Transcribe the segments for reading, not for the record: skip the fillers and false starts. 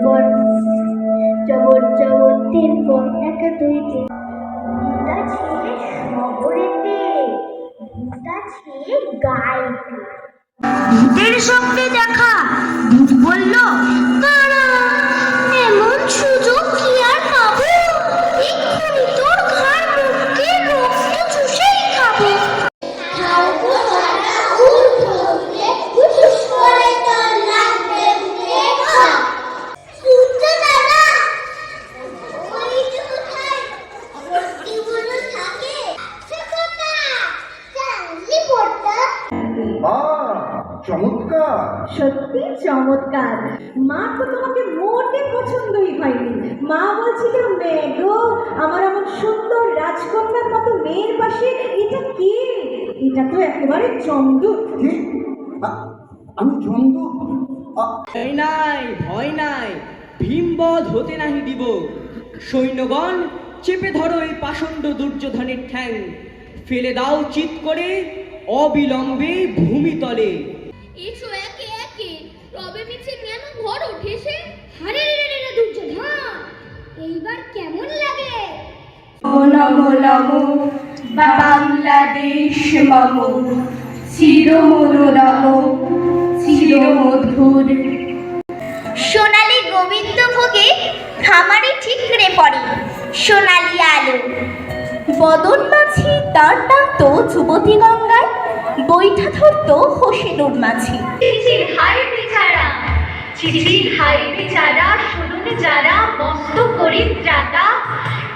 বর জবর জবর তিন পর একা দুই তিন আছে শহরেতে ভূত আছে গাইতে ভূতের সঙ্গে দেখা ভূত বলল তারা এমন সুযোগ কি আর পাবো এক্ষুনি তোর ঘাড় মুখকে রক্ত চুষেই খাবো চমৎকার, সত্যি চমৎকার। মা তো তোমাকে মোটে পছন্দই হয়নি। মা বলছিল মেয়ে গো আমার এমন সুন্দর রাজকন্যার মতো মেয়ের পাশে এটা কে? এটা তো একেবারে চন্দ্র। আমি চন্দ্র? ভয় নাই, ভয় নাই, ভীমবধ হতে নাহি দিব। সৈন্যগণ চেপে ধরো এই পাষণ্ড দুর্যোধনের ঠ্যাং, ফেলে দাও চিৎ করে অবিলম্বে ভূমিতলে। এসো একে একে রবে মিছে কেন ঘর উঠেছে। হারে রে রে দুর্যোধন এইবার কেমন লাগে? নমো নমো বাংলাদেশ মম চিরমনোরম চিরমধুর। সোনালী গোবিন্দ ভোগে খামারে ঠিকরে পড়ে সোনালী আলো বদন মাঝি তার টানত যুবতী গঙ্গায় বৈঠা ধরত হোসেনুর মাঝি। চিঠির হাই বেচারা, চিঠির হাই বেচারা, শুনুন যারা মস্ত করিত্রাতা।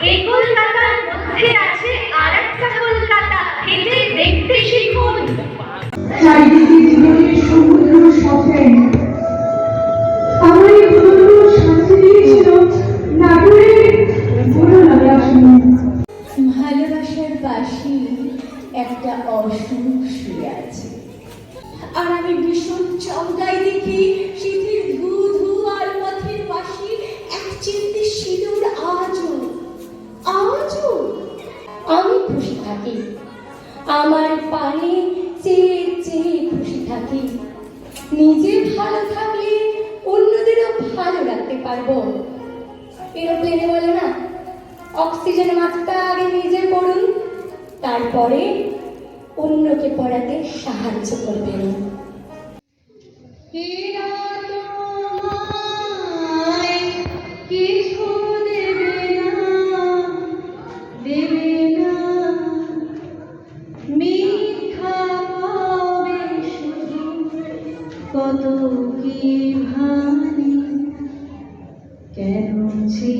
এই কলকাতার মধ্যে আছে আর একটা কলকাতা, হেঁটে দেখতে শিখুন। চারিদিকে জীবনের সমুদ্র সফেন, আমার এই পুরনো শান্তি দিয়েছিল নাটুরের বুড়ো লাগাশনি। ভালোবাসার পাশে একটা অসুখ শুয়ে আছে, আর আমি ভীষণ চমকাই দেখি শীতের ধু ধু আর পথের পাশে এক চিমটি সিঁদুর আজও আজও। আমি খুশি থাকি, আমার পানে চেয়ে চেয়ে খুশি থাকি। নিজে ভালো থাকলে অন্যদেরও ভালো রাখতে পারবো। এরোপ্লেনে বলে না, অক্সিজেন মাত্রা আগে নিজে পড়ুন, তারপরে অন্যকে পড়াতে সাহায্য করবেন। কিছু দেবে না, দেবে না, মিথ্যা পাবে শুধু কত কি ভানি কেন ছি